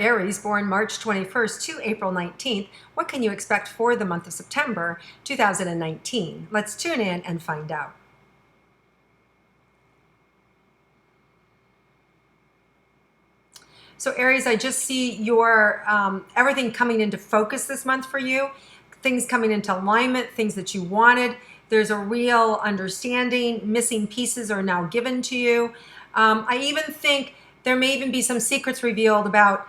Aries, born March 21st to April 19th, what can you expect for the month of September 2019? Let's tune in and find out. So Aries, I just see your everything coming into focus this month for you, things coming into alignment, things that you wanted. There's a real understanding. Missing pieces are now given to you. I even think there may even be some secrets revealed about,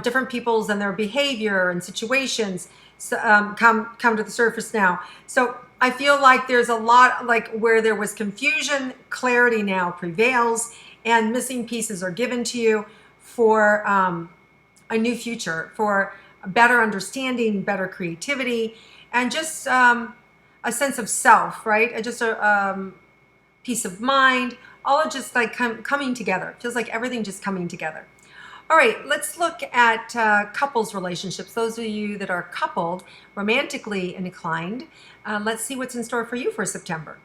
different people's and their behavior and situations come to the surface now. So I feel like there's a lot, like where there was confusion, clarity now prevails, and missing pieces are given to you for a new future, for a better understanding, better creativity, and just a sense of self, right? Just a peace of mind, all of just like coming together. It feels like everything just coming together. All right, let's look at couples relationships. Those of you that are coupled, romantically inclined, let's see what's in store for you for September.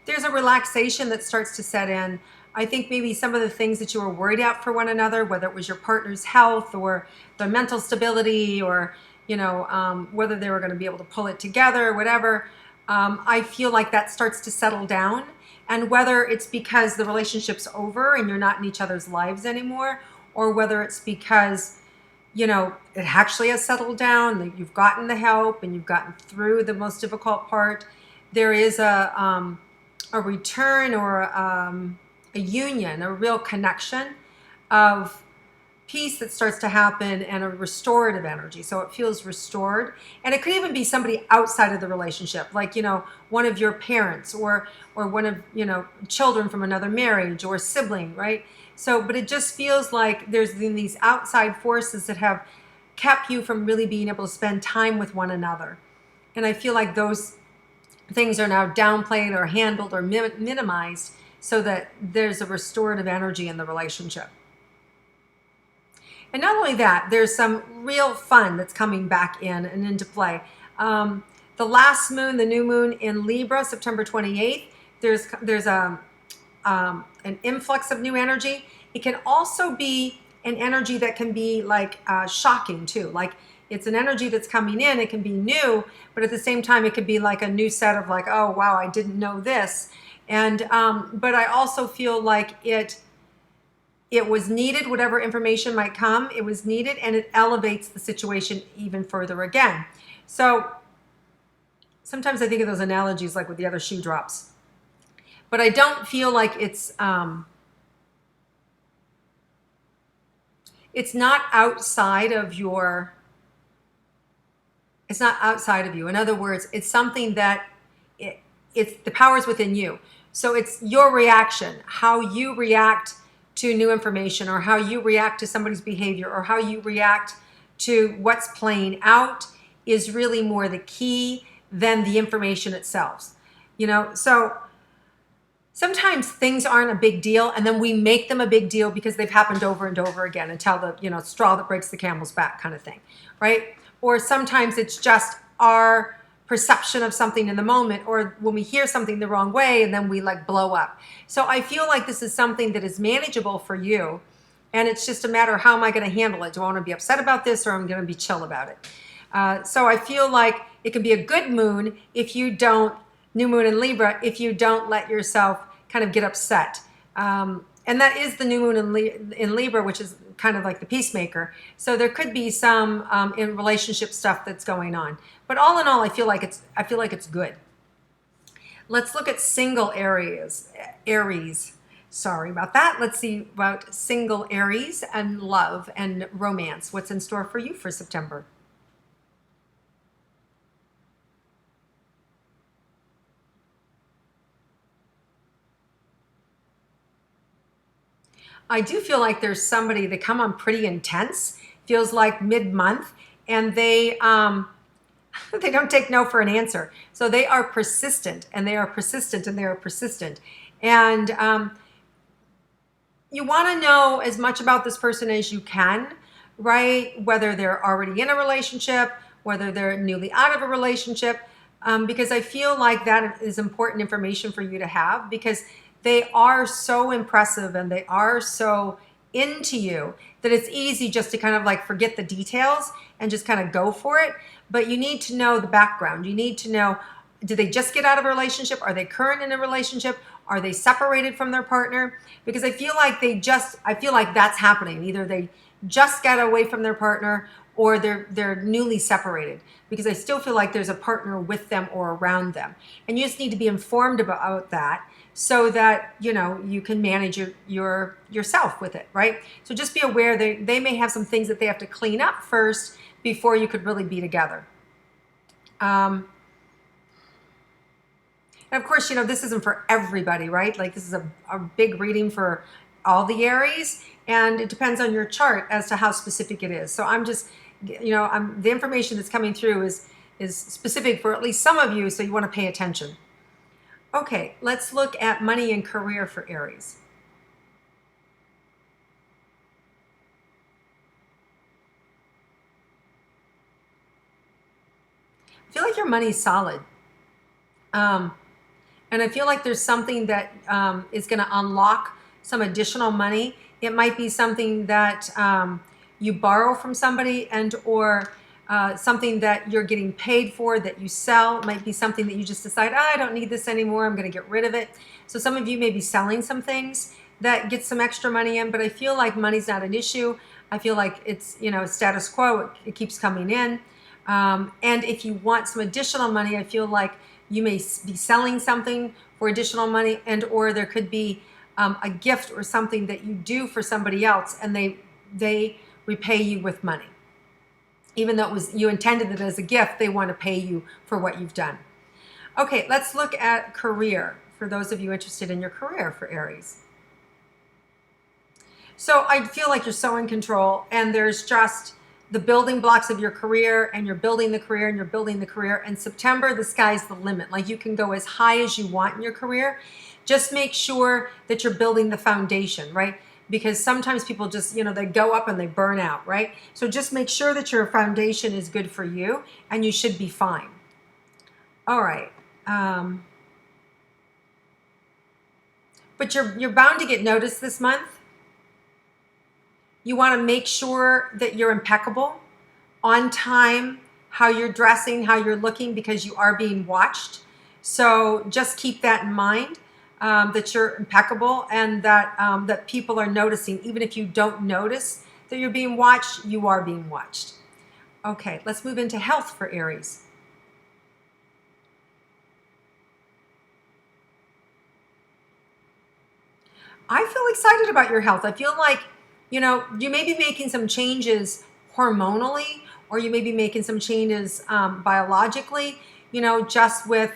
There's a relaxation that starts to set in. I think maybe some of the things that you were worried about for one another, whether it was your partner's health or their mental stability, or whether they were going to be able to pull it together, whatever, I feel like that starts to settle down. And whether it's because the relationship's over and you're not in each other's lives anymore, or whether it's because it actually has settled down, that you've gotten the help and you've gotten through the most difficult part, there is a return or a union, a real connection of peace that starts to happen, and a restorative energy. So it feels restored. And it could even be somebody outside of the relationship, like, one of your parents, or one of, children from another marriage, or sibling, right? So, but it just feels like there's been these outside forces that have kept you from really being able to spend time with one another. And I feel like those things are now downplayed or handled or minimized, so that there's a restorative energy in the relationship. And not only that, there's some real fun that's coming back in and into play. The last moon, the new moon in Libra, September 28th, there's an influx of new energy. It can also be an energy that can be like shocking too. Like, it's an energy that's coming in. It can be new, but at the same time, it could be like a new set of like, oh, wow, I didn't know this. And but I also feel like it was needed. Whatever information might come, it was needed, and it elevates the situation even further again. So sometimes I think of those analogies like with the other shoe drops, but I don't feel like it's not outside of your. It's not outside of you. In other words, it's something that it's the power's within you. So it's your reaction, how you react to new information, or how you react to somebody's behavior, or how you react to what's playing out is really more the key than the information itself. So sometimes things aren't a big deal, and then we make them a big deal because they've happened over and over again, until the straw that breaks the camel's back kind of thing, right? Or sometimes it's just our perception of something in the moment, or when we hear something the wrong way and then we like blow up. So I feel like this is something that is manageable for you, and it's just a matter of how am I going to handle it? Do I want to be upset about this, or am I going to be chill about it? So I feel like it can be a good moon if you don't, new moon in Libra, if you don't let yourself kind of get upset. And that is the new moon in Libra, which is kind of like the peacemaker. So there could be some in relationship stuff that's going on. But all in all, I feel like it's good. Let's look at single Aries. Sorry about that. Let's see about single Aries and love and romance. What's in store for you for September? I do feel like there's somebody, they come on pretty intense, feels like mid-month, and they they don't take no for an answer. So they are persistent, and they are persistent, and they are persistent. And you want to know as much about this person as you can, right? Whether they're already in a relationship, whether they're newly out of a relationship, because I feel like that is important information for you to have, because they are so impressive and they are so into you that it's easy just to kind of like forget the details and just kind of go for it. But you need to know the background. You need to know, did they just get out of a relationship? Are they current in a relationship? Are they separated from their partner? Because I feel like I feel like that's happening. Either they just got away from their partner or they're newly separated, because I still feel like there's a partner with them or around them. And you just need to be informed about that so that, you know, you can manage yourself with it, right? So just be aware they may have some things that they have to clean up first before you could really be together. And of course, you know, this isn't for everybody, right? Like this is a big reading for all the Aries, and it depends on your chart as to how specific it is. So I'm just, you know, the information that's coming through is specific for at least some of you, so you want to pay attention. Okay, let's look at money and career for Aries. I feel like your money's solid. And I feel like there's something that is going to unlock some additional money. It might be something that you borrow from somebody, and or something that you're getting paid for that you sell. It might be something that you just decide, oh, I don't need this anymore, I'm going to get rid of it. So some of you may be selling some things that get some extra money in, but I feel like money's not an issue. I feel like it's, you know, status quo. It keeps coming in. And if you want some additional money, I feel like you may be selling something for additional money, and or there could be a gift or something that you do for somebody else, and they repay you with money. Even though it was, you intended it as a gift, they want to pay you for what you've done. Okay, let's look at career for those of you interested in your career for Aries. So I feel like you're so in control, and there's just the building blocks of your career, and you're building the career and you're building the career. And September, the sky's the limit. Like you can go as high as you want in your career. Just make sure that you're building the foundation, right? Because sometimes people just, you know, they go up and they burn out, right? So just make sure that your foundation is good for you, and you should be fine. All right. But you're bound to get noticed this month. You want to make sure that you're impeccable, on time, how you're dressing, how you're looking, because you are being watched. So just keep that in mind, that you're impeccable, and that people are noticing. Even if you don't notice that you're being watched, you are being watched. Okay, let's move into health for Aries. I feel excited about your health. I feel like, you know, you may be making some changes hormonally, or you may be making some changes biologically, you know, just with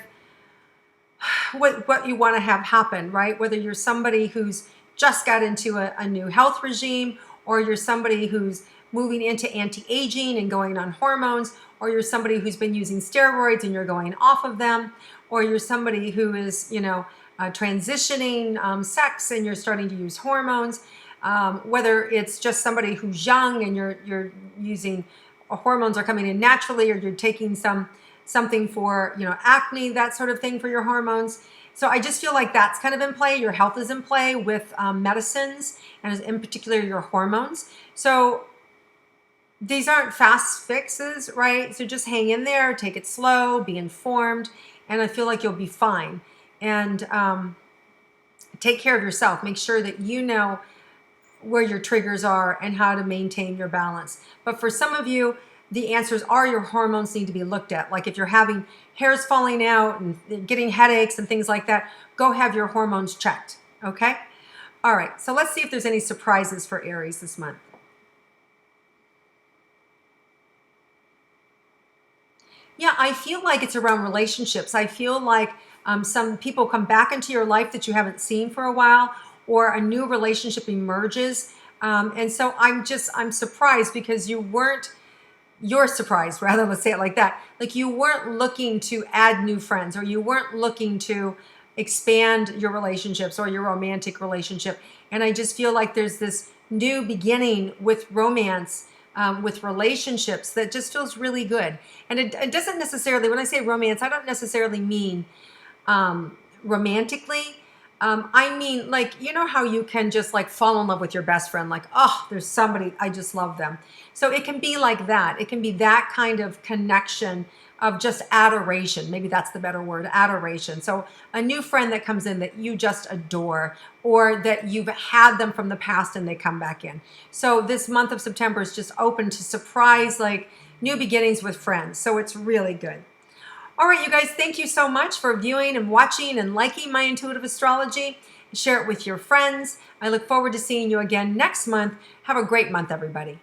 what you want to have happen, right? Whether you're somebody who's just got into a new health regime, or you're somebody who's moving into anti-aging and going on hormones, or you're somebody who's been using steroids and you're going off of them, or you're somebody who is, you know, transitioning sex and you're starting to use hormones. Whether it's just somebody who's young and you're using hormones are coming in naturally, or you're taking something for, you know, acne, that sort of thing for your hormones. So I just feel like that's kind of in play. Your health is in play with medicines, and in particular your hormones. So these aren't fast fixes, right? So just hang in there, take it slow, be informed, and I feel like you'll be fine. And take care of yourself. Make sure that you know where your triggers are and how to maintain your balance. But for some of you, the answers are your hormones need to be looked at. Like if you're having hairs falling out and getting headaches and things like that, go have your hormones checked, okay? All right, so let's see if there's any surprises for Aries this month. Yeah, I feel like it's around relationships. I feel like some people come back into your life that you haven't seen for a while, or a new relationship emerges. And so I'm surprised, because you're surprised, rather, let's say it like that. Like you weren't looking to add new friends, or you weren't looking to expand your relationships or your romantic relationship. And I just feel like there's this new beginning with romance, with relationships, that just feels really good. And it doesn't necessarily, when I say romance, I don't necessarily mean romantically. I mean, like, you know how you can just like fall in love with your best friend, like, oh, there's somebody, I just love them. So it can be like that. It can be that kind of connection of just adoration. Maybe that's the better word, adoration. So a new friend that comes in that you just adore, or that you've had them from the past and they come back in. So this month of September is just open to surprise, like new beginnings with friends. So it's really good. All right, you guys, thank you so much for viewing and watching and liking my intuitive astrology. Share it with your friends. I look forward to seeing you again next month. Have a great month, everybody.